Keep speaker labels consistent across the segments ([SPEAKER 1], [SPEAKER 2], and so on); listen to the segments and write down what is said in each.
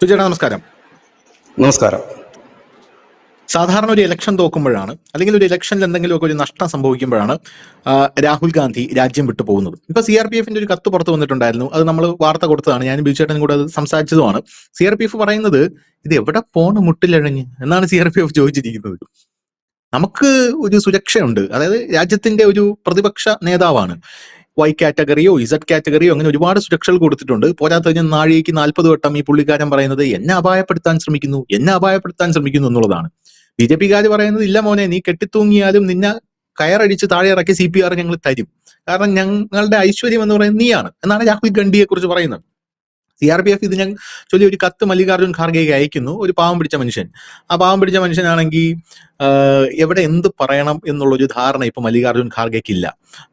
[SPEAKER 1] സുചേട്ടാ നമസ്കാരം.
[SPEAKER 2] നമസ്കാരം.
[SPEAKER 1] സാധാരണ ഒരു ഇലക്ഷൻ തോക്കുമ്പോഴാണ്, അല്ലെങ്കിൽ ഒരു ഇലക്ഷനിൽ എന്തെങ്കിലുമൊക്കെ ഒരു നഷ്ടം സംഭവിക്കുമ്പോഴാണ് രാഹുൽ ഗാന്ധി രാജ്യം വിട്ടു പോകുന്നത്. ഇപ്പൊ CRPF ഒരു കത്ത് പുറത്തു വന്നിട്ടുണ്ടായിരുന്നു. അത് നമ്മൾ വാർത്ത കൊടുത്തതാണ്, ഞാനും ബിജുചേട്ടനും കൂടെ അത് സംസാരിച്ചതുമാണ്. CRPF പറയുന്നത് ഇത് എവിടെ പോണ് മുട്ടിലഴഞ്ഞ് എന്നാണ് CRPF ചോദിച്ചിരിക്കുന്നത്. നമുക്ക് ഒരു സുരക്ഷയുണ്ട്, അതായത് രാജ്യത്തിന്റെ ഒരു പ്രതിപക്ഷ നേതാവാണ്. Y കാറ്റഗറിയോ Z കാറ്റഗറിയോ അങ്ങനെ ഒരുപാട് സുരക്ഷകൾ കൊടുത്തിട്ടുണ്ട്. പോരാത്തതിന് നാഴികയ്ക്ക് 40 വട്ടം ഈ പുള്ളിക്കാരൻ പറയുന്നത് എന്നെ അപായപ്പെടുത്താൻ ശ്രമിക്കുന്നു എന്നുള്ളതാണ്. BJP-കാര് പറയുന്നത് ഇല്ല മോനെ, നീ കെട്ടിത്തൂങ്ങിയാലും നിന്നെ കയറടിച്ച് താഴെ ഇറക്കി CPR ഞങ്ങൾ തരും, കാരണം ഞങ്ങളുടെ ഐശ്വര്യം എന്ന് പറയുന്നത് നീയാണ് എന്നാണ് രാഹുൽ ഗാന്ധിയെ കുറിച്ച് പറയുന്നത്. CRPF ഇതിനെ ചൊല്ലി ഒരു കത്ത് മല്ലികാർജ്ജുൻ ഖാർഗെക്ക് അയക്കുന്നു. ഒരു പാവം പിടിച്ച മനുഷ്യൻ. ആ പാവം പിടിച്ച മനുഷ്യനാണെങ്കിൽ എവിടെ എന്ത് പറയണം എന്നുള്ളൊരു ധാരണ ഇപ്പൊ മല്ലികാർജ്ജുൻ ഖാർഗെക്ക് ഇല്ല.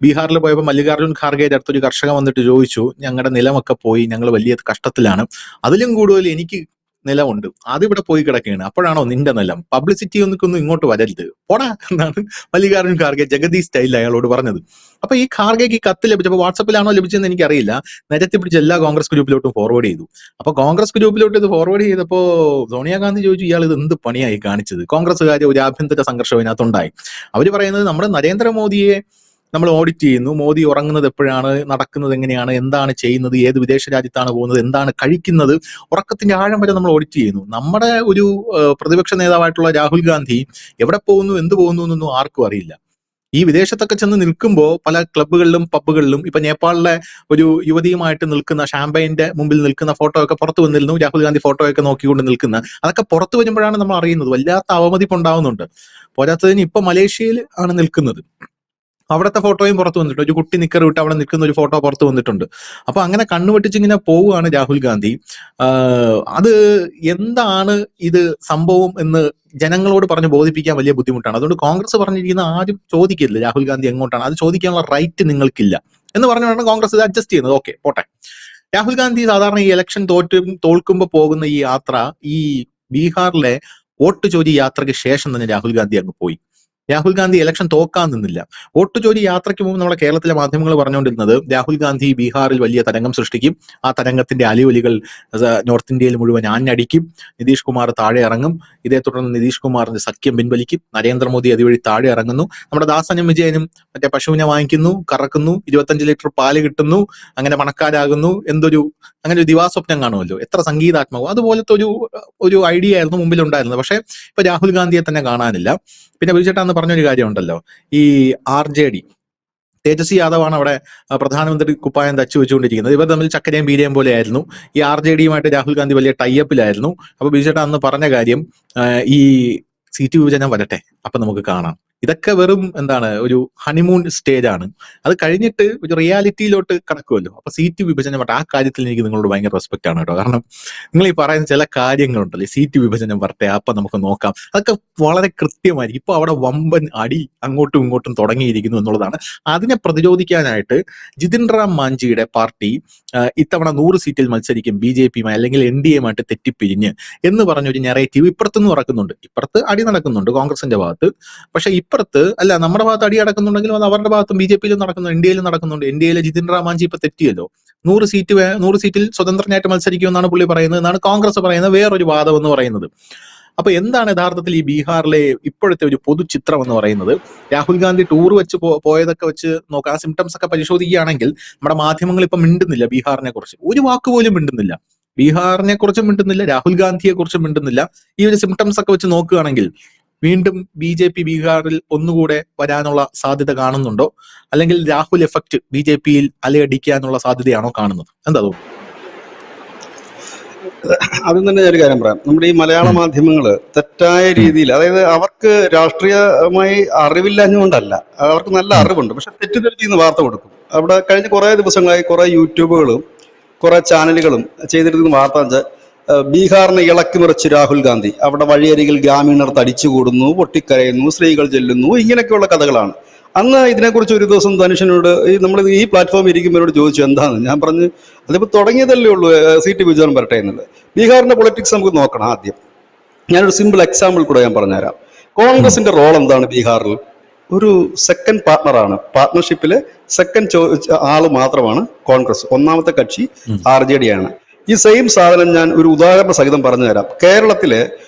[SPEAKER 1] ബീഹാറിൽ പോയപ്പോൾ മല്ലികാർജ്ജുൻ ഖാർഗെയുടെ അടുത്തൊരു കർഷകൻ വന്നിട്ട് ചോദിച്ചു, ഞങ്ങളുടെ നിലമൊക്കെ പോയി, ഞങ്ങൾ വലിയ കഷ്ടത്തിലാണ്, അതിലും കൂടുതൽ എനിക്ക് നിലമുണ്ട്, അതിവിടെ പോയി കിടക്കുകയാണ്, അപ്പോഴാണോ നിന്റെ നിലം? പബ്ലിസിറ്റി ഒന്നും ഇങ്ങോട്ട് വരരുത്, പോടാ എന്നാണ് മല്ലികാർജ്ജുൻ ഖാർഗെ ജഗദീഷ് സ്റ്റൈലിൽ അയാളോട് പറഞ്ഞത്. അപ്പൊ ഈ ഖാർഗെക്ക് ഈ കത്ത് ലഭിച്ചപ്പോൾ വാട്സപ്പിലാണോ ലഭിച്ചതെന്ന് എനിക്കറിയില്ല, നിരത്തി പിടിച്ച് എല്ലാ കോൺഗ്രസ് ഗ്രൂപ്പിലോട്ടും ഫോർവേഡ് ചെയ്തു. അപ്പൊ കോൺഗ്രസ് ഗ്രൂപ്പിലോട്ട് ഇത് ഫോർവേഡ് ചെയ്തപ്പോ സോണിയാഗാന്ധി ചോദിച്ചു, ഇയാൾ ഇത് എന്ത് പണിയായി കാണിച്ചത്? കോൺഗ്രസ്സുകാർ ഒരു ആഭ്യന്തര സംഘർഷം ഇതിനകത്തുണ്ടായി. അവര് പറയുന്നത് നമ്മുടെ നരേന്ദ്രമോദിയെ നമ്മൾ ഓഡിറ്റ് ചെയ്യുന്നു, മോദി ഉറങ്ങുന്നത് എപ്പോഴാണ്, നടക്കുന്നത് എങ്ങനെയാണ്, എന്താണ് ചെയ്യുന്നത്, ഏത് വിദേശ രാജ്യത്താണ് പോകുന്നത്, എന്താണ് കഴിക്കുന്നത്, ഉറക്കത്തിന്റെ ആഴം വരെ നമ്മൾ ഓഡിറ്റ് ചെയ്യുന്നു. നമ്മുടെ ഒരു പ്രതിപക്ഷ നേതാവായിട്ടുള്ള രാഹുൽ ഗാന്ധി എവിടെ പോകുന്നു, എന്ത് പോകുന്നു എന്നൊന്നും ആർക്കും അറിയില്ല. ഈ വിദേശത്തൊക്കെ ചെന്ന് നിൽക്കുമ്പോൾ പല ക്ലബ്ബുകളിലും പബ്ബുകളിലും ഇപ്പൊ നേപ്പാളിലെ ഒരു യുവതിയുമായിട്ട് നിൽക്കുന്ന, ഷാമ്പയിന്റെ മുമ്പിൽ നിൽക്കുന്ന ഫോട്ടോ ഒക്കെ പുറത്തു വന്നിരുന്നു. രാഹുൽ ഗാന്ധി ഫോട്ടോ ഒക്കെ നോക്കിക്കൊണ്ട് നിൽക്കുന്ന, അതൊക്കെ പുറത്തു വരുമ്പോഴാണ് നമ്മൾ അറിയുന്നത്. വല്ലാത്ത അവമതിപ്പ് ഉണ്ടാവുന്നുണ്ട്. പോരാത്തതിന് ഇപ്പൊ മലേഷ്യയിൽ ആണ് നിൽക്കുന്നത്, അവിടുത്തെ ഫോട്ടോയും പുറത്തു വന്നിട്ടുണ്ട്. ഒരു കുട്ടി നിക്കർ വിട്ട് അവിടെ നിൽക്കുന്ന ഒരു ഫോട്ടോ പുറത്തു വന്നിട്ടുണ്ട്. അപ്പൊ അങ്ങനെ കണ്ണുവെട്ടിച്ചിങ്ങനെ പോവുകയാണ് രാഹുൽ ഗാന്ധി. അത് എന്താണ് ഇത് സംഭവം എന്ന് ജനങ്ങളോട് പറഞ്ഞ് ബോധിപ്പിക്കാൻ വലിയ ബുദ്ധിമുട്ടാണ്. അതുകൊണ്ട് കോൺഗ്രസ് പറഞ്ഞിരിക്കുന്ന ആരും ചോദിക്കില്ല രാഹുൽ ഗാന്ധി എങ്ങോട്ടാണ്, അത് ചോദിക്കാനുള്ള റൈറ്റ് നിങ്ങൾക്കില്ല എന്ന് പറഞ്ഞുകൊണ്ടാണ് കോൺഗ്രസ് ഇത് അഡ്ജസ്റ്റ് ചെയ്യുന്നത്. ഓക്കെ പോട്ടെ. രാഹുൽ ഗാന്ധി സാധാരണ ഈ ഇലക്ഷൻ തോൽക്കുമ്പോൾ പോകുന്ന ഈ യാത്ര, ഈ ബീഹാറിലെ വോട്ട് ചോരി യാത്രയ്ക്ക് ശേഷം തന്നെ രാഹുൽ ഗാന്ധി അങ്ങ് പോയി. രാഹുൽ ഗാന്ധി ഇലക്ഷൻ തോക്കാൻ നിന്നില്ല. വോട്ട് ചോരി യാത്രയ്ക്ക് മുമ്പ് നമ്മുടെ കേരളത്തിലെ മാധ്യമങ്ങൾ പറഞ്ഞുകൊണ്ടിരുന്നത് രാഹുൽ ഗാന്ധി ബീഹാറിൽ വലിയ തരംഗം സൃഷ്ടിക്കും, ആ തരംഗത്തിന്റെ അലിയൊലികൾ നോർത്ത് ഇന്ത്യയിൽ മുഴുവൻ ആഞ്ഞടിക്കും, നിതീഷ് കുമാർ താഴെ ഇറങ്ങും, ഇതേ തുടർന്ന് നിതീഷ് കുമാറിന്റെ സഖ്യം പിൻവലിക്കും, നരേന്ദ്രമോദി അതുവഴി താഴെ ഇറങ്ങുന്നു, നമ്മുടെ ദാസനും വിജയനും മറ്റേ പശുവിനെ വാങ്ങിക്കുന്നു, കറക്കുന്നു, 25 ലിറ്റർ പാല് കിട്ടുന്നു, അങ്ങനെ പണക്കാരാകുന്നു, അങ്ങനെ ഒരു ദിവാസ്വപ്നം കാണുമല്ലോ, എത്ര സംഗീതാത്മകം, അതുപോലത്തെ ഒരു ഐഡിയ ആയിരുന്നു മുമ്പിൽ ഉണ്ടായിരുന്നത്. പക്ഷെ ഇപ്പൊ രാഹുൽ ഗാന്ധിയെ തന്നെ കാണാനില്ല. പിന്നെ ബിജുചേട്ടാന്ന് പറഞ്ഞൊരു കാര്യമുണ്ടല്ലോ, ഈ RJD തേജസ്വി യാദവാണ് അവിടെ പ്രധാനമന്ത്രി കുപ്പായം തച്ചു വെച്ചുകൊണ്ടിരിക്കുന്നത്. ഇവർ തമ്മിൽ ചക്കരയും ബീരയും പോലെ ആയിരുന്നു. ഈ RJD-യുമായിട്ട് രാഹുൽ ഗാന്ധി വലിയ ടൈപ്പിലായിരുന്നു. അപ്പൊ ബിജുചേട്ടാ അന്ന് പറഞ്ഞ കാര്യം, ഈ സീറ്റ് വിഭജനം വരട്ടെ, അപ്പൊ നമുക്ക് കാണാം. ഇതൊക്കെ വെറും ഒരു ഹണിമൂൺ സ്റ്റേജ് ആണ്. അത് കഴിഞ്ഞിട്ട് ഒരു റിയാലിറ്റിയിലോട്ട് കടക്കുമല്ലോ. അപ്പൊ സീറ്റ് വിഭജനം വരട്ടെ, ആ കാര്യത്തിൽ എനിക്ക് നിങ്ങളോട് ഭയങ്കര റെസ്പെക്ട് ആണ് കേട്ടോ. കാരണം നിങ്ങൾ ഈ പറയുന്ന ചില കാര്യങ്ങളുണ്ടല്ലോ, സീറ്റ് വിഭജനം വരട്ടെ അപ്പൊ നമുക്ക് നോക്കാം, അതൊക്കെ വളരെ കൃത്യമായിരിക്കും. ഇപ്പൊ അവിടെ വമ്പൻ അടി അങ്ങോട്ടും ഇങ്ങോട്ടും തുടങ്ങിയിരിക്കുന്നു എന്നുള്ളതാണ്. അതിനെ പ്രതിരോധിക്കാനായിട്ട് ജിതിൻ റാം മാഞ്ചിയുടെ പാർട്ടി ഇത്തവണ 100 സീറ്റിൽ മത്സരിക്കും BJP-യുമായി അല്ലെങ്കിൽ NDA-യുമായിട്ട് തെറ്റിപ്പിരിഞ്ഞ് എന്ന് പറഞ്ഞൊരു നെറേറ്റീവ് ഇപ്പുറത്തുനിന്ന് നടക്കുന്നുണ്ട്. ഇപ്പുറത്ത് അടി നടക്കുന്നുണ്ട് കോൺഗ്രസിന്റെ ഭാഗത്ത്, പക്ഷെ ഇപ്പുറത്ത് അല്ല, നമ്മുടെ ഭാഗത്ത് അടി നടക്കുന്നുണ്ടെങ്കിലും അത് അവരുടെ ഭാഗത്തും BJP-യിലും നടക്കുന്നുണ്ട്, NDA-യിലും നടക്കുന്നുണ്ട്. NDA-യിലെ ജിതിൻ റാം മാഞ്ചി ഇപ്പൊ തെറ്റിയല്ലോ, 100 സീറ്റിൽ സ്വതന്ത്രനായിട്ട് മത്സരിക്കുമെന്നാണ് പുള്ളി പറയുന്നത്, എന്നാണ് കോൺഗ്രസ് പറയുന്നത് വേറൊരു വാദം എന്ന് പറയുന്നത്. അപ്പൊ എന്താണ് യഥാർത്ഥത്തിൽ ഈ ബീഹാറിലെ ഇപ്പോഴത്തെ ഒരു പൊതുചിത്രം എന്ന് പറയുന്നത്? രാഹുൽ ഗാന്ധി ടൂർ വെച്ച് പോയതൊക്കെ വെച്ച് നോക്കാം, ആ സിംറ്റംസ് ഒക്കെ പരിശോധിക്കുകയാണെങ്കിൽ നമ്മുടെ മാധ്യമങ്ങൾ ഇപ്പൊ മിണ്ടുന്നില്ല ബീഹാറിനെ കുറിച്ച്, ഒരു വാക്ക് പോലും മിണ്ടുന്നില്ല. ബീഹാറിനെ കുറിച്ചും മിണ്ടുന്നില്ല, രാഹുൽ ഗാന്ധിയെ കുറിച്ചും മിണ്ടുന്നില്ല. ഈ ഒരു സിംറ്റംസ് ഒക്കെ വെച്ച് നോക്കുകയാണെങ്കിൽ വീണ്ടും BJP ബീഹാറിൽ ഒന്നുകൂടെ വരാനുള്ള സാധ്യത കാണുന്നുണ്ടോ? അല്ലെങ്കിൽ രാഹുൽ എഫക്ട് BJP-യിൽ അലയടിക്കാനുള്ള സാധ്യതയാണോ കാണുന്നത്? എന്താ തോന്നുന്നു?
[SPEAKER 2] അതിൽ തന്നെ ഒരു കാര്യം പറയാം. നമ്മുടെ ഈ മലയാള മാധ്യമങ്ങള് തെറ്റായ രീതിയിൽ, അതായത് അവർക്ക് രാഷ്ട്രീയമായി അറിവില്ലാഞ്ഞുകൊണ്ടല്ല, അവർക്ക് നല്ല അറിവുണ്ട്, പക്ഷെ തെറ്റിദ്ധരിച്ചിന്ന് വാർത്ത കൊടുക്കും. അവിടെ കഴിഞ്ഞ കുറെ ദിവസങ്ങളായി കുറെ യൂട്യൂബുകളും കുറെ ചാനലുകളും ചെയ്തിരുന്ന വാർത്ത വെച്ചാൽ ബീഹാറിനെ ഇളക്കി മറിച്ച് രാഹുൽ ഗാന്ധി, അവിടെ വഴിയരികിൽ ഗ്രാമീണർ തടിച്ചുകൂടുന്നു, പൊട്ടിക്കരയുന്നു, സ്ത്രീകൾ ചെല്ലുന്നു, ഇങ്ങനെയൊക്കെയുള്ള കഥകളാണ്. അന്ന് ഇതിനെക്കുറിച്ച് ഒരു ദിവസം ധനുഷനോട് നമ്മൾ ഈ പ്ലാറ്റ്ഫോമിൽ ഇരിക്കുമ്പോഴോട് ചോദിച്ചു എന്താണ്. ഞാൻ പറഞ്ഞു അതിപ്പോ തുടങ്ങിയതല്ലേ ഉള്ളൂ സീറ്റ് വിഭജനം വരട്ടെ എന്നുള്ളത്. ബീഹാറിന്റെ പൊളിറ്റിക്സ് നമുക്ക് നോക്കണം ആദ്യം. ഞാനൊരു സിമ്പിൾ എക്സാമ്പിൾ കൂടെ ഞാൻ പറഞ്ഞുതരാം. കോൺഗ്രസിന്റെ റോൾ എന്താണ് ബീഹാറിൽ? ഒരു സെക്കൻഡ് പാർട്ണറാണ്, പാർട്ണർഷിപ്പിലെ സെക്കൻഡ് ആള് മാത്രമാണ് കോൺഗ്രസ്. ഒന്നാമത്തെ കക്ഷി RJD ആണ്. ഈ സെയിം സാധനം ഞാൻ ഒരു ഉദാഹരണ സഹിതം പറഞ്ഞു തരാം. കേരളത്തിലെ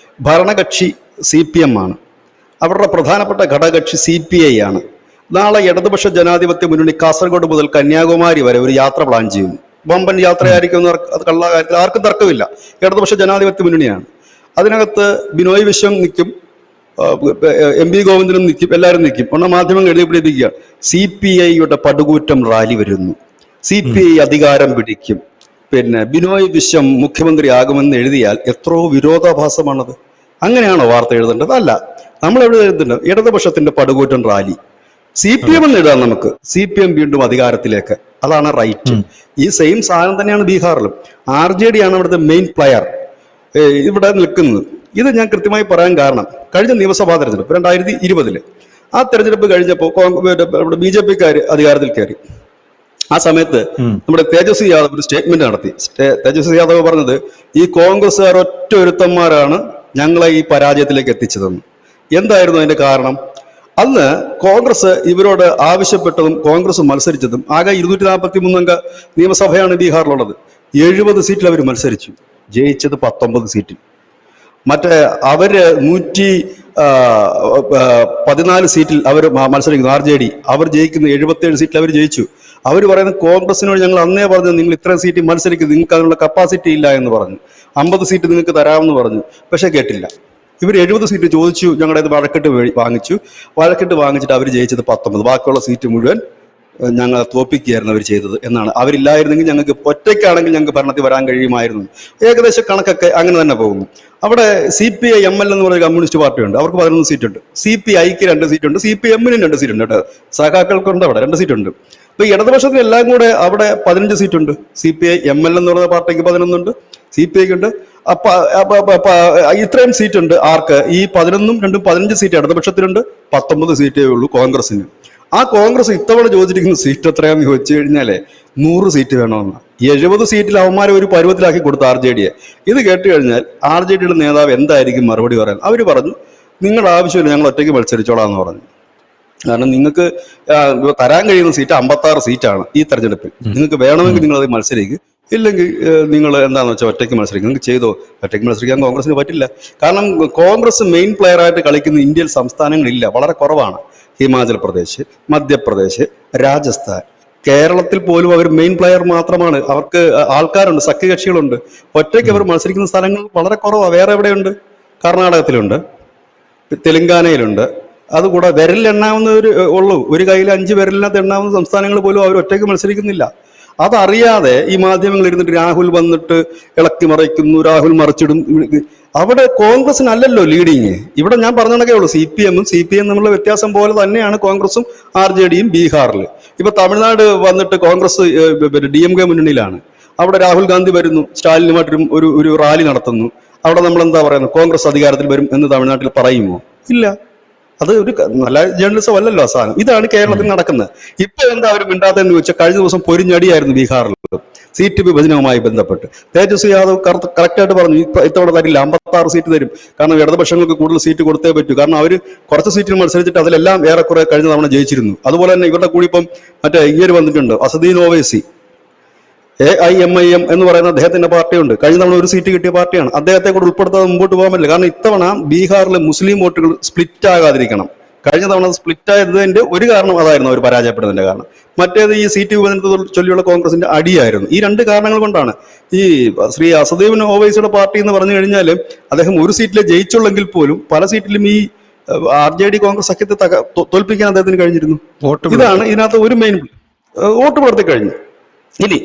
[SPEAKER 2] ഭരണകക്ഷി CPM ആണ്, അവരുടെ പ്രധാനപ്പെട്ട ഘടകകക്ഷി CPI ആണ്. നാളെ ഇടതുപക്ഷ ജനാധിപത്യ മുന്നണി കാസർഗോഡ് മുതൽ കന്യാകുമാരി വരെ ഒരു യാത്ര പ്ലാൻ ചെയ്യുന്നു. വമ്പൻ യാത്രയായിരിക്കും, അത് കള്ള കാര്യത്തിൽ ആർക്കും തർക്കമില്ല. ഇടതുപക്ഷ ജനാധിപത്യ മുന്നണിയാണ്. അതിനകത്ത് ബിനോയ് വിശ്വം നിൽക്കും, MV ഗോവിന്ദനും നിൽക്കും, എല്ലാവരും നിൽക്കും. ഒന്ന മാധ്യമങ്ങൾ എഴുതിപ്പിടിപ്പിക്കുക, CPIയുടെ പടുകൂറ്റം റാലി വരുന്നു, CPI അധികാരം പിടിക്കും, പിന്നെ ബിനോയ് വിശ്വം മുഖ്യമന്ത്രി ആകുമെന്ന് എഴുതിയാൽ എത്രയോ വിരോധാഭാസമാണത്. അങ്ങനെയാണോ വാർത്ത എഴുതേണ്ടത്? അല്ല. നമ്മൾ എവിടെ എഴുതുന്നുണ്ട്? ഇടതുപക്ഷത്തിന്റെ പടുകൂറ്റൻ റാലി, CPM എന്ന് എഴുതാം നമുക്ക്. CPM വീണ്ടും അധികാരത്തിലേക്ക്, അതാണ് റൈറ്റ്. ഈ സെയിം സാധനം തന്നെയാണ് ബീഹാറിലും. RJD ആണ് ഇവിടുത്തെ മെയിൻ പ്ലെയർ ഇവിടെ നിൽക്കുന്നത്. ഇത് ഞാൻ കൃത്യമായി പറയാൻ കാരണം, കഴിഞ്ഞ നിയമസഭാ തെരഞ്ഞെടുപ്പ് 2020 ആ തെരഞ്ഞെടുപ്പ് കഴിഞ്ഞപ്പോൾ BJPക്കാർ അധികാരത്തിൽ കയറി. ആ സമയത്ത് നമ്മുടെ തേജസ്വി യാദവ് ഒരു സ്റ്റേറ്റ്മെന്റ് നടത്തി. തേജസ്വി യാദവ് പറഞ്ഞത്, ഈ കോൺഗ്രസ്സുകാർ ഒറ്റ ഒരുത്തന്മാരാണ് ഞങ്ങളെ ഈ പരാജയത്തിലേക്ക് എത്തിച്ചതെന്ന്. എന്തായിരുന്നു അതിന്റെ കാരണം? അന്ന് കോൺഗ്രസ് ഇവരോട് ആവശ്യപ്പെട്ടതും കോൺഗ്രസ് മത്സരിച്ചതും, ആകെ 243 അംഗ നിയമസഭയാണ് ബീഹാറിലുള്ളത്. 70 സീറ്റിൽ അവർ മത്സരിച്ചു, ജയിച്ചത് 19 സീറ്റിൽ. മറ്റേ അവര് 114 സീറ്റിൽ അവർ മത്സരിക്കുന്നു. RJD അവർ ജയിക്കുന്ന 77 സീറ്റിൽ അവർ ജയിച്ചു. അവർ പറയുന്നത്, കോൺഗ്രസിനോട് ഞങ്ങൾ അന്നേ പറഞ്ഞു നിങ്ങൾ ഇത്രയും സീറ്റ് മത്സരിക്കും, നിങ്ങൾക്ക് അതിനുള്ള കപ്പാസിറ്റി ഇല്ല എന്ന് പറഞ്ഞു. 50 സീറ്റ് നിങ്ങൾക്ക് തരാമെന്ന് പറഞ്ഞു. പക്ഷെ കേട്ടില്ല. ഇവർ 70 സീറ്റ് ചോദിച്ചു, ഞങ്ങളുടെ വഴക്കെട്ട് വാങ്ങിച്ചിട്ട് അവർ ജയിച്ചത് 19. ബാക്കിയുള്ള സീറ്റ് മുഴുവൻ ഞങ്ങൾ തോപ്പിക്കുകയായിരുന്നു അവർ ചെയ്തത് എന്നാണ്. അവരില്ലായിരുന്നെങ്കിൽ ഞങ്ങൾക്ക് ഒറ്റയ്ക്കാണെങ്കിൽ ഞങ്ങൾക്ക് ഭരണത്തിൽ വരാൻ കഴിയുമായിരുന്നു. ഏകദേശം കണക്കൊക്കെ അങ്ങനെ തന്നെ പോകുന്നു. അവിടെ CPI ML എന്ന് പറയുന്ന കമ്മ്യൂണിസ്റ്റ് പാർട്ടിയുണ്ട്, അവർക്ക് 11 സീറ്റുണ്ട്. CPIക്ക് 2 സീറ്റുണ്ട്, CPM-നും 2 സീറ്റുണ്ട് കേട്ടോ. സഖാക്കൾക്കുണ്ട് അവിടെ 2 സീറ്റുണ്ട്. അപ്പൊ ഇടതുപക്ഷത്തിന് എല്ലാം കൂടെ അവിടെ 15 സീറ്റുണ്ട്. CPI ML എന്ന് പറയുന്ന പാർട്ടിക്ക് 11 ഉണ്ട്, CPIക്ക് ഉണ്ട്. അപ്പൊ ഇത്രയും സീറ്റുണ്ട് ആർക്ക്? ഈ 11ഉം 2ഉം 15 സീറ്റ് ഇടതുപക്ഷത്തിനുണ്ട്, 19 സീറ്റേ ഉള്ളൂ കോൺഗ്രസിന്. ആ കോൺഗ്രസ് ഇത്തവണ ചോദിച്ചിരിക്കുന്ന സീറ്റ് എത്രയാണെന്ന് ചോദിച്ചു കഴിഞ്ഞാലേ 100 സീറ്റ് വേണമെന്ന്. 70 സീറ്റിൽ അവന്മാരെ ഒരു പരുവത്തിലാക്കി കൊടുത്തു RJDയെ. ഇത് കേട്ട് കഴിഞ്ഞാൽ RJDയുടെ നേതാവ് എന്തായിരിക്കും മറുപടി പറയാൻ? അവർ പറഞ്ഞു, നിങ്ങളുടെ ആവശ്യമില്ല, ഞങ്ങൾ ഒറ്റയ്ക്ക് മത്സരിച്ചോളാം എന്ന് പറഞ്ഞു. കാരണം നിങ്ങൾക്ക് തരാൻ കഴിയുന്ന സീറ്റ് 56 സീറ്റാണ് ഈ തെരഞ്ഞെടുപ്പിൽ. നിങ്ങൾക്ക് വേണമെങ്കിൽ നിങ്ങൾ അത് മത്സരിക്കുക, ഇല്ലെങ്കിൽ നിങ്ങൾ എന്താണെന്ന് വെച്ചാൽ ഒറ്റയ്ക്ക് മത്സരിക്കും. നിങ്ങൾക്ക് ചെയ്തോ. ഒറ്റയ്ക്ക് മത്സരിക്കാൻ കോൺഗ്രസിന് പറ്റില്ല. കാരണം കോൺഗ്രസ് മെയിൻ പ്ലെയർ ആയിട്ട് കളിക്കുന്ന ഇന്ത്യയിൽ സംസ്ഥാനങ്ങളില്ല, വളരെ കുറവാണ്. ഹിമാചൽ പ്രദേശ്, മധ്യപ്രദേശ്, രാജസ്ഥാൻ, കേരളത്തിൽ പോലും അവർ മെയിൻ പ്ലെയർ മാത്രമാണ്. അവർക്ക് ആൾക്കാരുണ്ട്, സഖ്യകക്ഷികളുണ്ട്. ഒറ്റയ്ക്ക് അവർ മത്സരിക്കുന്ന സ്ഥലങ്ങൾ വളരെ കുറവാണ്. വേറെ എവിടെയുണ്ട്? കർണാടകത്തിലുണ്ട്, തെലങ്കാനയിലുണ്ട്. അതുകൂടെ വിരലിലെണ്ണാവുന്ന ഉള്ളൂ. ഒരു കയ്യിൽ 5 വിരലിനകത്ത് എണ്ണാവുന്ന സംസ്ഥാനങ്ങൾ പോലും അവർ ഒറ്റയ്ക്ക് മത്സരിക്കുന്നില്ല. അതറിയാതെ ഈ മാധ്യമങ്ങൾ ഇരുന്നിട്ട് രാഹുൽ വന്നിട്ട് ഇളക്കി മറിക്കുന്നു, രാഹുൽ മറിച്ചിടും. അവിടെ കോൺഗ്രസിനല്ലല്ലോ ലീഡിങ്. ഇവിടെ ഞാൻ പറഞ്ഞതൊക്കെ ഉള്ളൂ, CPM-ഉം CPM തമ്മിലുള്ള വ്യത്യാസം പോലെ തന്നെയാണ് കോൺഗ്രസും RJDയും ബീഹാറിൽ. ഇപ്പൊ തമിഴ്നാട് വന്നിട്ട് കോൺഗ്രസ് DMK മുന്നണിയിലാണ്. അവിടെ രാഹുൽ ഗാന്ധി വരുന്നു, സ്റ്റാലിനുമായിട്ടും ഒരു റാലി നടത്തുന്നു. അവിടെ നമ്മൾ എന്താ പറയുന്നത്? കോൺഗ്രസ് അധികാരത്തിൽ വരും എന്ന് തമിഴ്നാട്ടിൽ പറയുമോ? ഇല്ല. അത് ഒരു നല്ല ജേർണലിസം അല്ലല്ലോ ആ സാധനം. ഇതാണ് കേരളത്തിൽ നടക്കുന്നത്. ഇപ്പൊ എന്താ അവർ മിണ്ടാത്തെന്ന് ചോദിച്ചാൽ, കഴിഞ്ഞ ദിവസം പൊരിഞ്ഞടിയായിരുന്നു ബീഹാറിൽ സീറ്റ് വിഭജനവുമായി ബന്ധപ്പെട്ട്. തേജസ്വി യാദവ് കറക്റ്റായിട്ട് പറഞ്ഞു, ഇത്തവണ തരില്ല, 56 സീറ്റ് തരും. കാരണം ഇടതുപക്ഷങ്ങൾക്ക് കൂടുതൽ സീറ്റ് കൊടുത്തേ പറ്റൂ. കാരണം അവർ കുറച്ച് സീറ്റിൽ മത്സരിച്ചിട്ട് അതിലെല്ലാം ഏറെക്കുറെ കഴിഞ്ഞ തവണ ജയിച്ചിരുന്നു. അതുപോലെ തന്നെ ഇവരുടെ കൂടി ഇപ്പം മറ്റേ ഇങ്ങനെ വന്നിട്ടുണ്ട്, അസദീൻ ഓവൈസി. AIMIM എന്ന് പറയുന്ന അദ്ദേഹത്തിന്റെ പാർട്ടിയുണ്ട്. കഴിഞ്ഞ തവണ ഒരു സീറ്റ് കിട്ടിയ പാർട്ടിയാണ്. അദ്ദേഹത്തെ കൂടെ ഉൾപ്പെടുത്താതെ മുമ്പോട്ട് പോകാൻ പറ്റില്ല. കാരണം ഇത്തവണ ബീഹാറിലെ മുസ്ലിം വോട്ടുകൾ സ്പ്ലിറ്റ് ആകാതിരിക്കണം. കഴിഞ്ഞ തവണ സ്പ്ലിറ്റ് ആയതിന്റെ ഒരു കാരണം അതായിരുന്നു, അവർ പരാജയപ്പെടുന്നതിന്റെ കാരണം. മറ്റേത് ഈ സീറ്റ് വിഭജനത്തെ ചൊല്ലിയുള്ള കോൺഗ്രസിന്റെ അടിയായിരുന്നു. ഈ 2 കാരണങ്ങൾ കൊണ്ടാണ് ഈ ശ്രീ അസദീൻ ഓവൈസിയുടെ പാർട്ടി എന്ന് പറഞ്ഞു കഴിഞ്ഞാൽ അദ്ദേഹം ഒരു സീറ്റിലെ ജയിച്ചുള്ളെങ്കിൽ പോലും പല സീറ്റിലും ഈ RJD കോൺഗ്രസ് സഖ്യത്തെ തോൽപ്പിക്കാൻ അദ്ദേഹത്തിന് കഴിഞ്ഞിരുന്നു. ഇതാണ് ഇതിനകത്ത് ഒരു മെയിൻ. വോട്ട് പുറത്ത് കഴിഞ്ഞു. ഇനി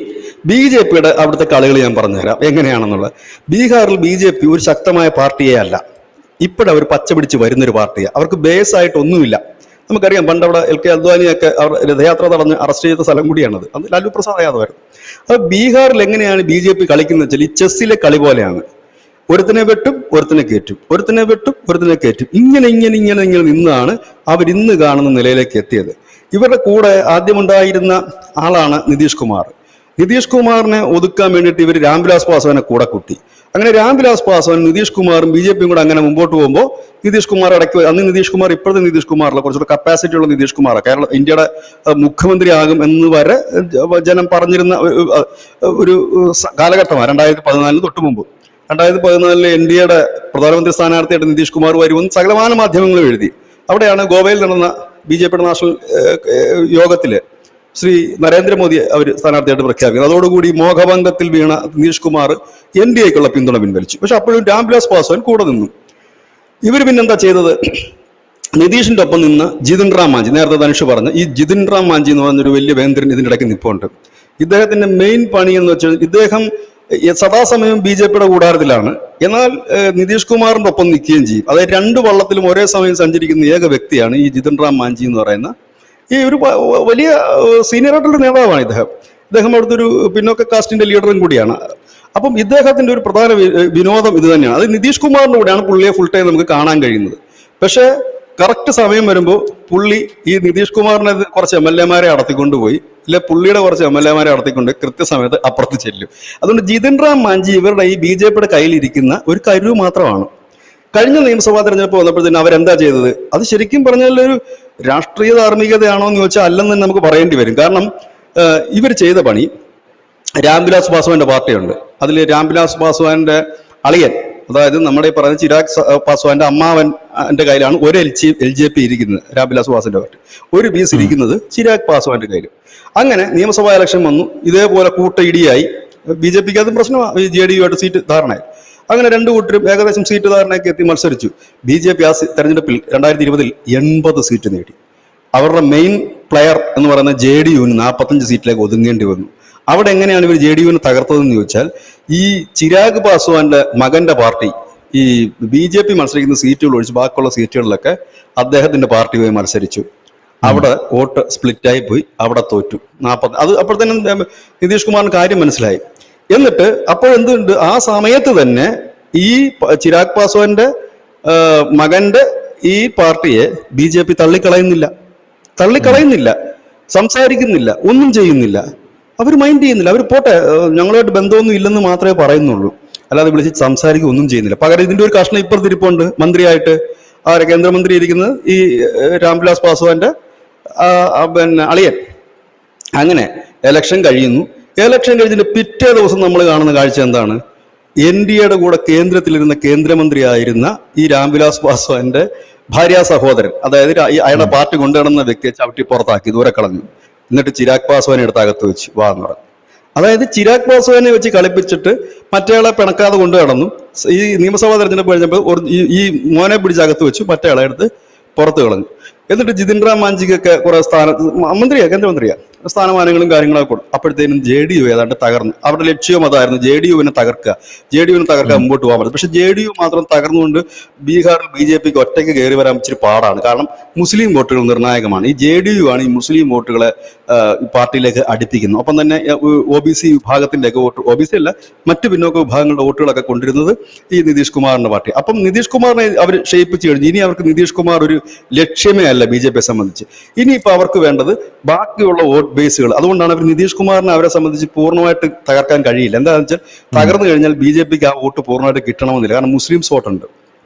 [SPEAKER 2] BJPയുടെ അവിടുത്തെ കളികൾ ഞാൻ പറഞ്ഞുതരാം എങ്ങനെയാണെന്നുള്ളത്. ബീഹാറിൽ BJP ഒരു ശക്തമായ പാർട്ടിയേ അല്ല. ഇപ്പോഴവർ പച്ച പിടിച്ച് വരുന്നൊരു പാർട്ടിയാണ്. അവർക്ക് ബേസ് ആയിട്ട് ഒന്നുമില്ല. നമുക്കറിയാം, പണ്ട് അവിടെ LK അദ്വാനിയൊക്കെ അവർ രഥയാത്ര തടഞ്ഞ് അറസ്റ്റ് ചെയ്ത സ്ഥലം കൂടിയാണത്. അത് ലാലു പ്രസാദ് യാദവായിരുന്നു. അത് ബീഹാറിൽ എങ്ങനെയാണ് BJP കളിക്കുന്നത് വെച്ചാൽ, ഈ ചെസ്സിലെ കളി പോലെയാണ്. ഒരുത്തിനെ വെട്ടും, ഒരുത്തിനെ കയറ്റും, ഒരുത്തിനെ വെട്ടും, ഒരുത്തിനെ കയറ്റും. ഇങ്ങനെ നിന്നാണ് അവരിന്ന് കാണുന്ന നിലയിലേക്ക് എത്തിയത്. ഇവരുടെ കൂടെ ആദ്യമുണ്ടായിരുന്ന ആളാണ് നിതീഷ് കുമാർ. നിതീഷ് കുമാറിനെ ഒതുക്കാൻ വേണ്ടിയിട്ട് ഇവർ രാംവിലാസ് പാസ്വാനെ കൂടെ കൂട്ടി. അങ്ങനെ രാംവിലാസ് പാസ്വാൻ നിതീഷ് കുമാറും ബി.ജെ.പിയും കൂടെ അങ്ങനെ മുമ്പോട്ട് പോകുമ്പോൾ നിതീഷ് കുമാർ ഇടയ്ക്ക്, അന്ന് നിതീഷ് കുമാർ ഇപ്പോഴത്തെ നിതീഷ് കുമാറിലെ കുറച്ചുകൂടെ കപ്പാസിറ്റി ഉള്ള നിതീഷ് കുമാർ, ഇന്ത്യയുടെ മുഖ്യമന്ത്രി ആകും എന്ന് വരെ ജനം പറഞ്ഞിരുന്ന ഒരു കാലഘട്ടമാണ് 2014 തൊട്ട് മുമ്പ്. 2014 NDAയുടെ പ്രധാനമന്ത്രി സ്ഥാനാർത്ഥിയായിട്ട് നിതീഷ് കുമാർ വരുമെന്ന് സകലമാന മാധ്യമങ്ങളും എഴുതി. അവിടെയാണ് ഗോവയിൽ നടന്ന ബി.ജെ.പിയുടെ നാഷണൽ യോഗത്തില് ശ്രീ നരേന്ദ്രമോദി അവർ സ്ഥാനാർത്ഥിയായിട്ട് പ്രഖ്യാപിക്കുന്നത്. അതോടുകൂടി മോഹഭംഗത്തിൽ വീണ നിതീഷ് കുമാർ NDAക്കുള്ള പിന്തുണ പിൻവലിച്ചു. പക്ഷെ അപ്പോഴും രാംവിലാസ് പാസ്വാൻ കൂടെ നിന്നു. ഇവർ പിന്നെന്താ ചെയ്തത്? നിതീഷിന്റെ ഒപ്പം നിന്ന് ജിതിൻ റാം മാഞ്ചി, നേരത്തെ ധനുഷ് പറഞ്ഞ ഈ ജിതിൻ റാം മാഞ്ചി എന്ന് പറഞ്ഞൊരു വലിയ വേന്ദ്രൻ ഇതിന്റെ ഇടയ്ക്ക് നിൽപ്പുണ്ട്. ഇദ്ദേഹത്തിന്റെ മെയിൻ പണി എന്ന് വെച്ചാൽ ഇദ്ദേഹം സദാസമയം ബി.ജെ.പിയുടെ കൂടാരത്തിലാണ്, എന്നാൽ നിതീഷ് കുമാറിന്റെ ഒപ്പം നിൽക്കുകയും ചെയ്യും. അതായത് രണ്ട് വള്ളത്തിലും ഒരേ സമയം സഞ്ചരിക്കുന്ന ഏക വ്യക്തിയാണ് ഈ ജിതിൻ റാം മാഞ്ചി എന്ന് പറയുന്ന ഈ ഒരു വലിയ സീനിയറായിട്ടുള്ള നേതാവാണ് ഇദ്ദേഹം അവിടുത്തെ ഒരു പിന്നോക്ക കാസ്റ്റിന്റെ ലീഡറും കൂടിയാണ്. അപ്പം ഇദ്ദേഹത്തിന്റെ ഒരു പ്രധാന വിനോദം ഇത് തന്നെയാണ്. അത് നിതീഷ് കുമാറിന്റെ കൂടെയാണ് പുള്ളിയെ ഫുൾ ടൈം നമുക്ക് കാണാൻ കഴിയുന്നത്. പക്ഷേ കറക്റ്റ് സമയം വരുമ്പോൾ പുള്ളി ഈ നിതീഷ് കുമാറിനെ കുറച്ച് MLA-മാരെ അടത്തിക്കൊണ്ടുപോയി, ഇല്ലെ പുള്ളിയുടെ കുറച്ച് MLA-മാരെ അടത്തിക്കൊണ്ട് കൃത്യസമയത്ത് അപ്പുറത്ത് ചെല്ലും. അതുകൊണ്ട് ജിതിൻ റാം മാഞ്ചി ഇവരുടെ ഈ ബി.ജെ.പിയുടെ കയ്യിലിരിക്കുന്ന ഒരു കരു മാത്രമാണ്. കഴിഞ്ഞ നിയമസഭാ തെരഞ്ഞെടുപ്പ് വന്നപ്പോഴത്തേന് അവരെന്താ ചെയ്തത്? അത് ശരിക്കും പറഞ്ഞാൽ ഒരു രാഷ്ട്രീയ ധാർമ്മികതയാണോ എന്ന് ചോദിച്ചാൽ അല്ലെന്ന് തന്നെ നമുക്ക് പറയേണ്ടി വരും. കാരണം ഇവർ ചെയ്ത പണി, രാംവിലാസ് പാസ്വാന്റെ പാർട്ടിയുണ്ട്, അതിൽ രാംവിലാസ് പാസ്വാന്റെ അളിയൻ, അതായത് നമ്മുടെ ഈ പറയുന്ന ചിരാഗ് പാസ്വാന്റെ അമ്മാവന്റെ കയ്യിലാണ് ഒരു LJP ഇരിക്കുന്നത്, രാംവിലാസ് പാസ്വാന്റെ പാർട്ടി. ഒരു പീസ് ഇരിക്കുന്നത് ചിരാഗ് പാസ്വാന്റെ കയ്യിൽ. അങ്ങനെ നിയമസഭാ ഇലക്ഷൻ വന്നു, ഇതേപോലെ കൂട്ടയിടിയായി. ബി.ജെ.പിക്ക് അതും പ്രശ്നമാണ്, JDU ആയിട്ട് സീറ്റ് ധാരണയായി. അങ്ങനെ രണ്ടു കൂട്ടരും ഏകദേശം സീറ്റ് ധാരണയൊക്കെ എത്തി മത്സരിച്ചു. ബി.ജെ.പി ആ തെരഞ്ഞെടുപ്പിൽ 2020 80 സീറ്റ് നേടി. അവരുടെ മെയിൻ പ്ലെയർ എന്ന് പറയുന്ന JDU-ന് 45 സീറ്റിലേക്ക് ഒതുങ്ങേണ്ടി വന്നു. അവിടെ എങ്ങനെയാണ് ഇവർ JDU-നെ തകർത്തതെന്ന് ചോദിച്ചാൽ, ഈ ചിരാഗ് പാസ്വാന്റെ മകന്റെ പാർട്ടി ഈ ബി.ജെ.പി മത്സരിക്കുന്ന സീറ്റുകൾ ഒഴിച്ച് ബാക്കിയുള്ള സീറ്റുകളിലൊക്കെ അദ്ദേഹത്തിന്റെ പാർട്ടി പോയി മത്സരിച്ചു. അവിടെ വോട്ട് സ്പ്ലിറ്റായി പോയി, അവിടെ തോറ്റു 40. അത് അപ്പോഴത്തേനും നിതീഷ് കുമാറിന് കാര്യം മനസ്സിലായി. എന്നിട്ട് അപ്പോഴെന്തുണ്ട്, ആ സമയത്ത് തന്നെ ഈ ചിരാഗ് പാസ്വാന്റെ മകന്റെ ഈ പാർട്ടിയെ ബി.ജെ.പി തള്ളിക്കളയുന്നില്ല, സംസാരിക്കുന്നില്ല, ഒന്നും ചെയ്യുന്നില്ല. അവർ മൈൻഡ് ചെയ്യുന്നില്ല. അവർ പോട്ടെ, ഞങ്ങളുമായിട്ട് ബന്ധമൊന്നും ഇല്ലെന്ന് മാത്രമേ പറയുന്നുള്ളൂ, അല്ലാതെ വിളിച്ച് സംസാരിക്കുക ഒന്നും ചെയ്യുന്നില്ല. പകരം ഇതിന്റെ ഒരു കഷ്ണം ഇപ്പുറത്തിരിപ്പുണ്ട് മന്ത്രിയായിട്ട്. കേന്ദ്രമന്ത്രി ഇരിക്കുന്നത് ഈ രാംവിലാസ് പാസ്വാന്റെ പിന്നെ അളിയൻ. അങ്ങനെ എലക്ഷൻ കഴിയുന്നു. എലക്ഷൻ കഴിഞ്ഞിട്ട് പിറ്റേ ദിവസം നമ്മൾ കാണുന്ന കാഴ്ച എന്താണ്? NDAയുടെ കൂടെ കേന്ദ്രത്തിലിരുന്ന കേന്ദ്രമന്ത്രിയായിരുന്ന ഈ രാംവിലാസ് പാസ്വാന്റെ ഭാര്യ സഹോദരൻ, അതായത് അയാളുടെ പാർട്ടി കൊണ്ടുനടന്ന വ്യക്തിയെ ചവിട്ടി പുറത്താക്കി, ദൂരെ കളഞ്ഞു. എന്നിട്ട് ചിരാഗ് പാസ്വാനെ എടുത്ത് അകത്ത് വെച്ച് വാന്ന് പറഞ്ഞു. അതായത് ചിരാഗ് പാസ്വാനെ വെച്ച് കളിപ്പിച്ചിട്ട് മറ്റേയാളെ പിണക്കാതെ കൊണ്ടു നടന്നു. ഈ നിയമസഭാ തെരഞ്ഞെടുപ്പ് കഴിഞ്ഞപ്പോൾ ഈ മോനെ പിടിച്ച് അകത്ത് വെച്ചു, മറ്റേയാളെ എടുത്ത് പുറത്ത് കളഞ്ഞു. എന്നിട്ട് ജിതിൻ റാം മാഞ്ചിക്കൊക്കെ കുറെ കേന്ദ്രമന്ത്രിയാ സ്ഥാനമാനങ്ങളും കാര്യങ്ങളൊക്കെ കൊടുത്തു. അപ്പോഴത്തേനും JDU ഏതാണ്ട് തകർന്നു. അവരുടെ ലക്ഷ്യം അതായിരുന്നു, JDU-നെ തകർക്കാൻ മുമ്പോട്ട് പോകാൻ പറ്റും. പക്ഷെ JDU മാത്രം തകർന്നുകൊണ്ട് ബീഹാറിൽ ബി.ജെ.പിക്ക് ഒറ്റയ്ക്ക് കയറി വരാൻ ഇച്ചിരി പാടാണ്. കാരണം മുസ്ലിം വോട്ടുകൾ നിർണായകമാണ്. ഈ JDU ആണ് ഈ മുസ്ലിം വോട്ടുകളെ പാർട്ടിയിലേക്ക് അടുപ്പിക്കുന്നത്. ഒപ്പം തന്നെ OBC വിഭാഗത്തിന്റെയൊക്കെ വോട്ട്, OBC അല്ല മറ്റു പിന്നോക്ക വിഭാഗങ്ങളുടെ വോട്ടുകളൊക്കെ കൊണ്ടിരുന്നത് ഈ നിതീഷ് കുമാറിന്റെ പാർട്ടി. അപ്പം നിതീഷ് കുമാറിനെ അവർ ക്ഷയിപ്പിച്ചു കഴിഞ്ഞു. ഇനി അവർക്ക് നിതീഷ് കുമാർ ഒരു ലക്ഷ്യമേ അല്ല ബി.ജെ.പിയെ സംബന്ധിച്ച്. ഇനിയിപ്പോൾ അവർക്ക് വേണ്ടത് ബാക്കിയുള്ള വോട്ട് ബേസുകൾ. അതുകൊണ്ടാണ് അവർ നിതീഷ് കുമാറിനെ അവരെ സംബന്ധിച്ച് പൂർണ്ണമായിട്ട് തകർക്കാൻ കഴിയില്ല. എന്താണെന്ന് വെച്ചാൽ തകർന്നു കഴിഞ്ഞാൽ ബി.ജെ.പിക്ക് ആ വോട്ട് പൂർണ്ണമായിട്ട് കിട്ടണമെന്നില്ല. കാരണം മുസ്ലിംസ് വോട്ടുണ്ട്,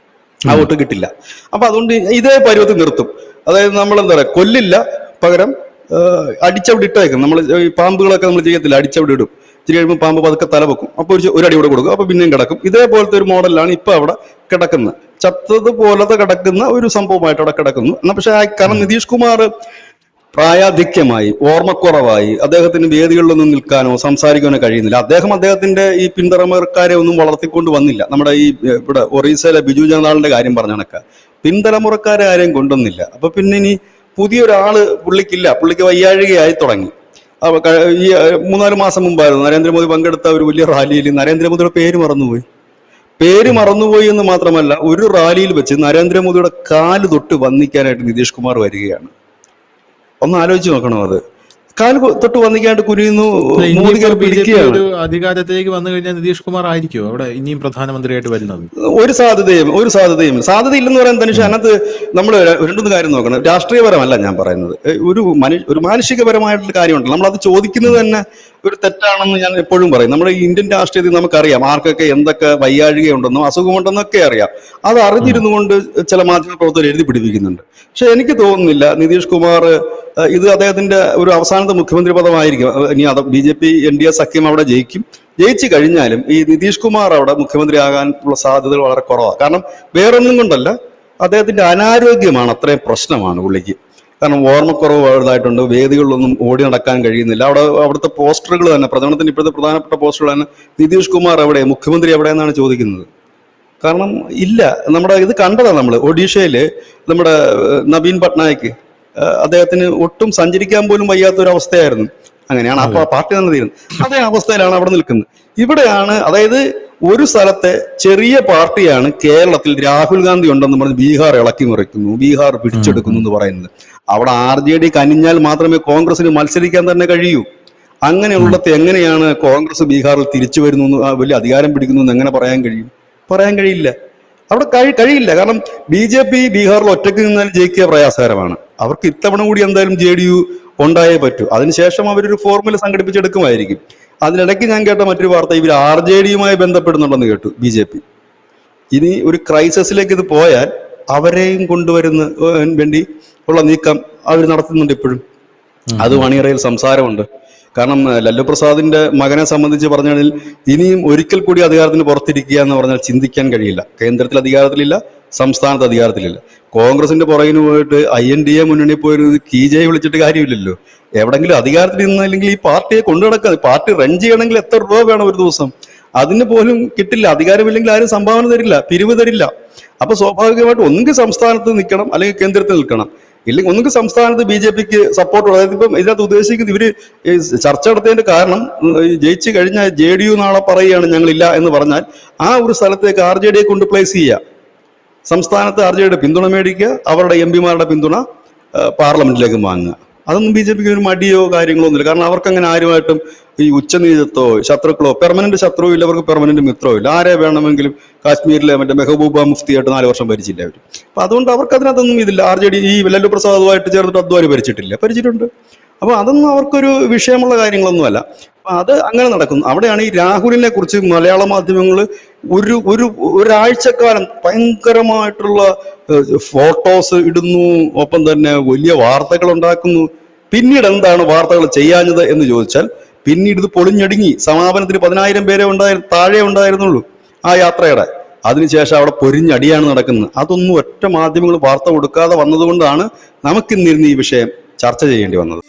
[SPEAKER 2] ആ വോട്ട് കിട്ടില്ല. അപ്പൊ അതുകൊണ്ട് ഇതേ പരുവത്തിൽ നിർത്തും. അതായത് നമ്മൾ എന്താ പറയുക, കൊല്ലില്ല, പകരം അടിച്ചവിടെ ഇട്ടേക്കും. നമ്മൾ ഈ പാമ്പുകളൊക്കെ നമ്മൾ ചെയ്യത്തില്ല, അടിച്ചവിടെ ഇടും. ഇച്ചിരി കഴിയുമ്പോൾ പാമ്പ് പതുക്കെ തല വെക്കും, അപ്പോൾ ഒരു അടി കൂടെ കൊടുക്കും, അപ്പൊ പിന്നെയും കിടക്കും. ഇതേപോലത്തെ ഒരു മോഡലാണ് ഇപ്പൊ അവിടെ കിടക്കുന്നത്. ചത്തതുപോലത്തെ കിടക്കുന്ന ഒരു സംഭവമായിട്ട് അവിടെ കിടക്കുന്നു. എന്നാൽ പക്ഷെ കാരണം നിതീഷ് കുമാർ പ്രായാധിക്യമായി, ഓർമ്മക്കുറവായി, അദ്ദേഹത്തിന് വേദികളിലൊന്നും നിൽക്കാനോ സംസാരിക്കാനോ കഴിയുന്നില്ല. അദ്ദേഹത്തിന്റെ ഈ പിന്തലമുറക്കാരെ ഒന്നും വളർത്തിക്കൊണ്ട് വന്നില്ല. നമ്മുടെ ഈ ഇവിടെ ഒറീസയിലെ ബിജു ജനതാളിന്റെ കാര്യം പറഞ്ഞ കണക്ക പിന്തലമുറക്കാരെ ആരെയും കൊണ്ടുവന്നില്ല. അപ്പൊ പിന്നെ ഇനി പുതിയൊരാള് പുള്ളിക്കില്ല. പുള്ളിക്ക് വയ്യാഴികയായി തുടങ്ങി. ഈ 3-4 മാസം മുമ്പായിരുന്നു നരേന്ദ്രമോദി പങ്കെടുത്ത ഒരു വലിയ റാലിയിൽ നരേന്ദ്രമോദിയുടെ പേര് മറന്നുപോയി എന്ന് മാത്രമല്ല, ഒരു റാലിയിൽ വെച്ച് നരേന്ദ്രമോദിയുടെ കാല് തൊട്ട് വന്ദിക്കാനായിട്ട് നിതീഷ് കുമാർ വരികയാണ്. ഒന്ന് ആലോചിച്ച് നോക്കണം. അത് കാല് തൊട്ട് വന്നിക്കാനായിട്ട് കുനിയുന്നു.
[SPEAKER 1] ഒരു അധികാരത്തിലേക്ക് വന്നു കഴിഞ്ഞാൽ നിതീഷ് കുമാർ ആയിരിക്കും അവിടെ ഇനിയും പ്രധാനമന്ത്രിയായിട്ട് വരുന്നത്.
[SPEAKER 2] ഒരു സാധ്യതയില്ലെന്ന് പറയാൻ തനിഷ. അതിനകത്ത് നമ്മൾ രണ്ടൊന്ന് കാര്യം നോക്കണം. രാഷ്ട്രീയപരമല്ല ഞാൻ പറയുന്നത്, ഒരു മാനുഷികപരമായിട്ടുള്ള കാര്യമുണ്ടല്ലോ. നമ്മളത് ചോദിക്കുന്നത് തന്നെ ഒരു തെറ്റാണെന്ന് ഞാൻ എപ്പോഴും പറയും. നമ്മുടെ ഈ ഇന്ത്യൻ രാഷ്ട്രീയത്തിൽ നമുക്കറിയാം ആർക്കൊക്കെ എന്തൊക്കെ വൈകാഴികയുണ്ടെന്നോ അസുഖമുണ്ടെന്നൊക്കെ അറിയാം. അത് അറിഞ്ഞിരുന്നു കൊണ്ട് ചില മാധ്യമ പ്രവർത്തകർ എഴുതി പിടിപ്പിക്കുന്നുണ്ട്. പക്ഷെ എനിക്ക് തോന്നുന്നില്ല നിതീഷ് കുമാർ ഇത് അദ്ദേഹത്തിന്റെ ഒരു അവസാനത്തെ മുഖ്യമന്ത്രി പദമായിരിക്കും. ഇനി അത് BJP NDA സഖ്യം അവിടെ ജയിച്ചു കഴിഞ്ഞാലും ഈ നിതീഷ് കുമാർ അവിടെ മുഖ്യമന്ത്രി ആകാനുള്ള സാധ്യതകൾ വളരെ കുറവാണ്. കാരണം വേറൊന്നും കൊണ്ടല്ല, അദ്ദേഹത്തിന്റെ അനാരോഗ്യമാണ്, അത്രയും പ്രശ്നമാണ് പുള്ളിക്ക്. കാരണം ഓർമ്മക്കുറവ് വലുതായിട്ടുണ്ട്, വേദികളിലൊന്നും ഓടി നടക്കാൻ കഴിയുന്നില്ല. അവിടുത്തെ പോസ്റ്ററുകൾ തന്നെ, പ്രചരണത്തിന് ഇപ്പോഴത്തെ പ്രധാനപ്പെട്ട പോസ്റ്ററുകൾ തന്നെ നിതീഷ് കുമാർ എവിടെ, മുഖ്യമന്ത്രി എവിടെയെന്നാണ് ചോദിക്കുന്നത്. കാരണം ഇല്ല. നമ്മുടെ ഇത് കണ്ടതാണ് നമ്മൾ ഒഡീഷയില്, നമ്മുടെ നവീൻ പട്നായിക് അദ്ദേഹത്തിന് ഒട്ടും സഞ്ചരിക്കാൻ പോലും വയ്യാത്തൊരു അവസ്ഥയായിരുന്നു. അങ്ങനെയാണ് ആ പാർട്ടി തന്നെ തീരുന്നത്. അതേ അവസ്ഥയിലാണ് അവിടെ നിൽക്കുന്നത്. ഇവിടെയാണ്, അതായത് ഒരു സ്ഥലത്തെ ചെറിയ പാർട്ടിയാണ് കേരളത്തിൽ രാഹുൽ ഗാന്ധി ഉണ്ടെന്ന് പറഞ്ഞ് ബീഹാർ ഇളക്കി മറിക്കുന്നു, ബീഹാർ പിടിച്ചെടുക്കുന്നു എന്ന് പറയുന്നത്. അവിടെ RJD കനിഞ്ഞാൽ മാത്രമേ കോൺഗ്രസിന് മത്സരിക്കാൻ തന്നെ കഴിയൂ. അങ്ങനെയുള്ളത് എങ്ങനെയാണ് കോൺഗ്രസ് ബീഹാറിൽ തിരിച്ചു വരുന്നു, വലിയ അധികാരം പിടിക്കുന്നു എന്ന് എങ്ങനെ പറയാൻ കഴിയും? പറയാൻ കഴിയില്ല. അവിടെ കഴിയില്ല. കാരണം BJP ബീഹാറിൽ ഒറ്റയ്ക്ക് നിന്നാൽ ജയിക്കുക പ്രയാസകരമാണ്. അവർക്ക് ഇത്തവണ കൂടി എന്തായാലും JDU ഉണ്ടായേ പറ്റൂ. അതിനുശേഷം അവരൊരു ഫോർമുല സംഘടിപ്പിച്ചെടുക്കുമായിരിക്കും. അതിനിടയ്ക്ക് ഞാൻ കേട്ട മറ്റൊരു വാർത്ത, ഇവർ RJDയുമായി ബന്ധപ്പെടുന്നുണ്ടെന്ന് കേട്ടു BJP. ഇനി ഒരു ക്രൈസിസിലേക്ക് ഇത് പോയാൽ അവരെയും കൊണ്ടുവരുന്ന വേണ്ടി ഉള്ള നീക്കം അവർ നടത്തുന്നുണ്ട് ഇപ്പോഴും. അത് അണിയറയിൽ സംസാരമുണ്ട്. കാരണം ലല്ലു പ്രസാദിന്റെ മകനെ സംബന്ധിച്ച് പറഞ്ഞാൽ ഇനിയും ഒരിക്കൽ കൂടി അധികാരത്തിന് പുറത്തിരിക്കുക എന്ന് പറഞ്ഞാൽ ചിന്തിക്കാൻ കഴിയില്ല. കേന്ദ്രത്തിൽ അധികാരത്തിലില്ല, സംസ്ഥാനത്ത് അധികാരത്തിലില്ല. കോൺഗ്രസിന്റെ പുറകിന് പോയിട്ട് INDA മുന്നണി പോയിരുന്നത് കീജയെ വിളിച്ചിട്ട് കാര്യമില്ലല്ലോ. എവിടെങ്കിലും അധികാരത്തിൽ നിന്നില്ലെങ്കിൽ ഈ പാർട്ടിയെ കൊണ്ടു നടക്കുക. പാർട്ടി റൺ ചെയ്യണമെങ്കിൽ എത്ര രൂപ വേണം ഒരു ദിവസം? അതിന് പോലും കിട്ടില്ല. അധികാരമില്ലെങ്കിൽ ആരും സംഭാവന തരില്ല, പിരിവ് തരില്ല. അപ്പൊ സ്വാഭാവികമായിട്ട് ഒന്നുകിൽ സംസ്ഥാനത്ത് നിൽക്കണം, അല്ലെങ്കിൽ കേന്ദ്രത്തിൽ നിൽക്കണം. ഇല്ലെങ്കിൽ ഒന്നുകിൽ സംസ്ഥാനത്ത് BJPക്ക് സപ്പോർട്ട്. അതായത് ഇപ്പം ഇതിനകത്ത് ഉദ്ദേശിക്കുന്നത്, ഇവര് ചർച്ച നടത്തിയതിന്റെ കാരണം ജയിച്ചു കഴിഞ്ഞാൽ JDU നാളെ പറയുകയാണ് ഞങ്ങളില്ല എന്ന് പറഞ്ഞാൽ ആ ഒരു സ്ഥലത്തേക്ക് RJDയെ കൊണ്ട് പ്ലേസ് ചെയ്യുക. സംസ്ഥാനത്ത് RJDയുടെ പിന്തുണ മേടിക്കുക, അവരുടെ MP-മാരുടെ പിന്തുണ പാർലമെന്റിലേക്ക് വാങ്ങുക. അതൊന്നും BJPക്ക് ഒരു മടിയോ കാര്യങ്ങളോ ഒന്നുമില്ല. കാരണം അവർക്ക് അങ്ങനെ ആരുമായിട്ടും ഈ ഉച്ചനീചത്വോ ശത്രുക്കളോ, പെർമനന്റ് ശത്രുവും ഇല്ല, അവർക്ക് പെർമനന്റ് മിത്രവും ഇല്ല. ആരെ വേണമെങ്കിലും കാശ്മീരിലെ മറ്റേ മെഹബൂബ മുഫ്തിയായിട്ട് 4 വർഷം ഭരിച്ചില്ല അവർ. അപ്പൊ അതുകൊണ്ട് അവർക്ക് അതിനകത്തൊന്നും ഇതില്ല. RJD ഈ ലല്ലു പ്രസാദുമായിട്ട് ചേർന്നിട്ട് അദ്വാനി ഭരിച്ചിട്ടുണ്ട്. അപ്പൊ അതൊന്നും അവർക്കൊരു വിഷയമുള്ള കാര്യങ്ങളൊന്നുമല്ല. അപ്പൊ അത് അങ്ങനെ നടക്കുന്നു. അവിടെയാണ് ഈ രാഹുലിനെ കുറിച്ച് മലയാള മാധ്യമങ്ങൾ ഒരാഴ്ചക്കാലം ഭയങ്കരമായിട്ടുള്ള ഫോട്ടോസ് ഇടുന്നു, ഒപ്പം തന്നെ വലിയ വാർത്തകൾ ഉണ്ടാക്കുന്നു. പിന്നീട് എന്താണ് വാർത്തകൾ ചെയ്യാഞ്ഞത് എന്ന് ചോദിച്ചാൽ, പിന്നീട് ഇത് പൊളിഞ്ഞടുങ്ങി. സമാപനത്തിന് 10,000 പേരെ താഴെ ഉണ്ടായിരുന്നുള്ളൂ ആ യാത്രയുടെ. അതിനുശേഷം അവിടെ പൊരിഞ്ഞടിയാണ് നടക്കുന്നത്. അതൊന്നും ഒറ്റ മാധ്യമങ്ങൾ വാർത്ത കൊടുക്കാതെ വന്നതുകൊണ്ടാണ് നമുക്കിന്നിരുന്ന് ഈ വിഷയം ചർച്ച ചെയ്യേണ്ടി വന്നത്.